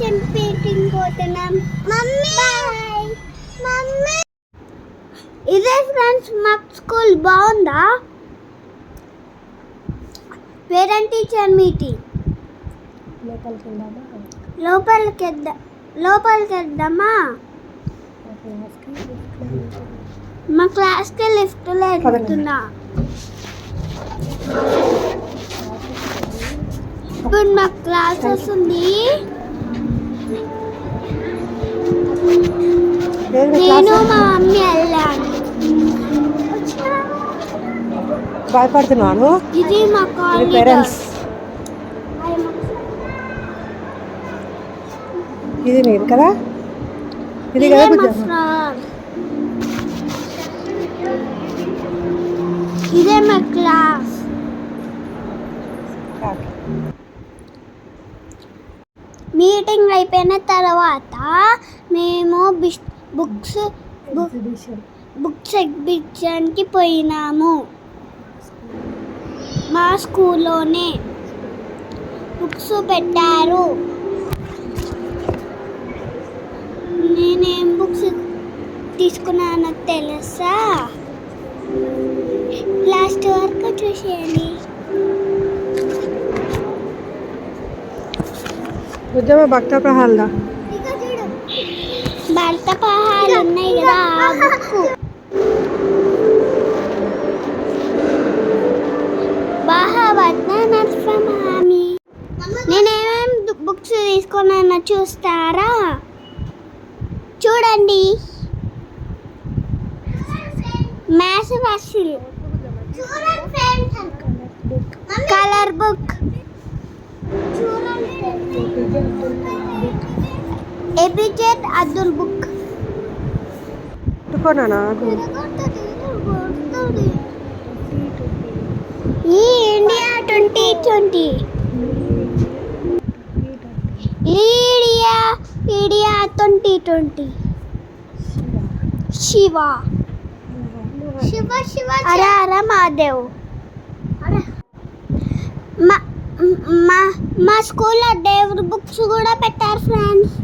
Ocean painting పోతున్నాం. Mummy mummy ఇదే friends మా స్కూల్ బాగుందా? పేరెంట్ టీచర్ మీటింగ్ లోపలికి వెళ్దామా? మా క్లాస్కి లిఫ్ట్లో ఎక్కుతున్నా. ఇప్పుడు మా క్లాస్ వస్తుంది. నేను మా మమ్మీ వెళ్ళాను. భయపడుతున్నాను. ఇది మా పేరెంట్స్. ఇది నేను కదా, ఇది కదా ఇదే మా క్లాస్. మీటింగ్ అయిపోయిన తర్వాత మేము బుక్స్ ఎగ్జిబిషన్కి పోయినాము. మా స్కూల్లోనే బుక్స్ పెట్టారు. నేనేం బుక్స్ తీసుకున్నానో తెలుసా? లాస్ట్ వరకు చూసేయండి. భక్త ప్రహాల్దా భర్త పహాలు ఉన్నాయి కదా, ఆ బుక్. నేనేమేం బుక్స్ తీసుకున్నానో చూస్తారా? చూడండి. మ్యాథ్స్ వర్షిల్, colour book, APJ Abdul book. ఈ ఇండియా 2020, ఇండియా 2020, శివ హర హర మహాదేవ్. మా స్కూల్లో దేవుడి బుక్స్ కూడా పెట్టారు ఫ్రెండ్స్.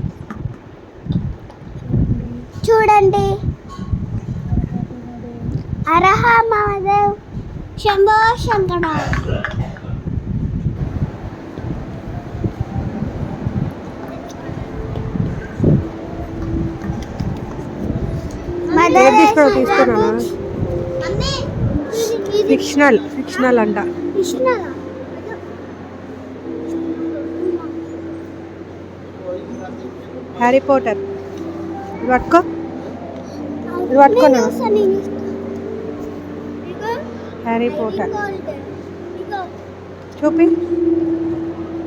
చూడండి. హర హర మహాదేవ్, శంభో శంకర. ఫిక్షనల్ అంట. Harry Potter. పట్టుకోనా? హ్యారీ పోటర్ చూపి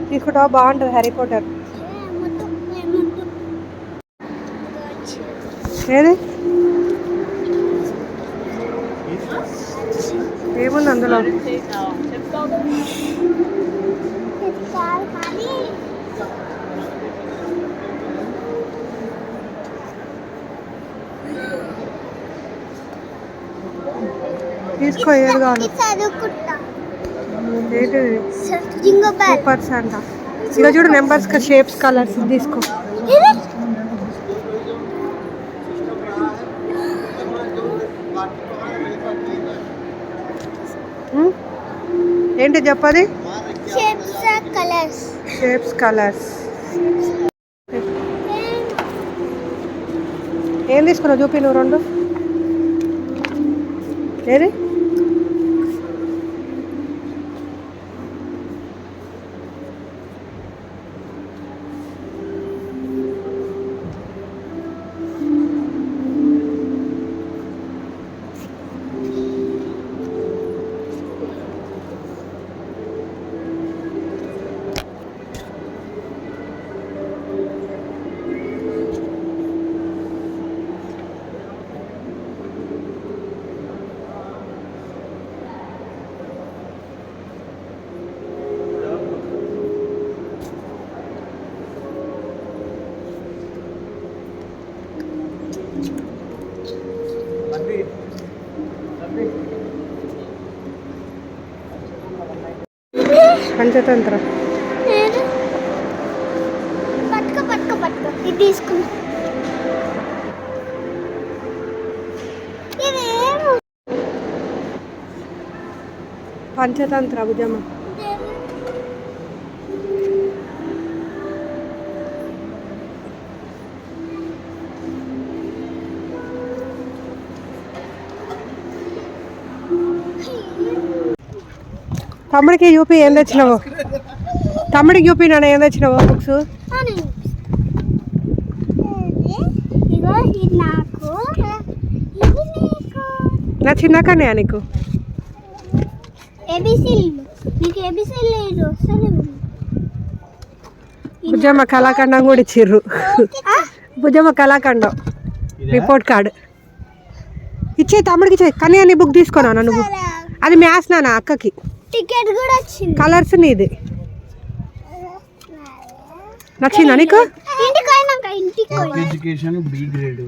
తీసుకుంటావా? బాగుంటుంది హ్యారీ పోటర్. ఏది ఏముంది అందులో? తీసుకో, ఏది కావాలి? సూపర్స్ అంట. ఇలా చూడు, నెంబర్స్, షేప్స్, కలర్స్ తీసుకో. ఏంటి చెప్పది? Shapes colours. ఏం తీసుకున్నావు చూపి నువ్వు రెండు. ఏది? పంచతంత్ర. పట్టుకో ఇది తీసుకున్నా. ఇదేమో పంచతంత్ర భుజమ్మ. తమ్ముడికి యూపీ ఏం తెచ్చినావు? తమ్ముడికి యూపీ నాన్న ఏం తెచ్చినావు బుక్స్? ఇగో ఇది నాకు, ఇది నీకు. నచ్చిందాకనే నీకు? ఏబిసిలు నీకు ఏబిసిలు వస్తలేవు. భుజమ్మ కళాఖండం కూడా ఇచ్చిర్రు. భుజమ్మ కళాఖండం రిపోర్ట్ కార్డు ఇచ్చే తమ్ముడికి ఇచ్చే. కానీ అని బుక్ తీసుకున్నాను నువ్వు. అది మ్యాథ్స్ నాన్న అక్కకి. టికెట్ కూడా వచ్చింది. కలర్స్ నీది. నచ్చిందా నీకు? ఇంటికి ఎడ్యుకేషన్ బి గ్రేడ్.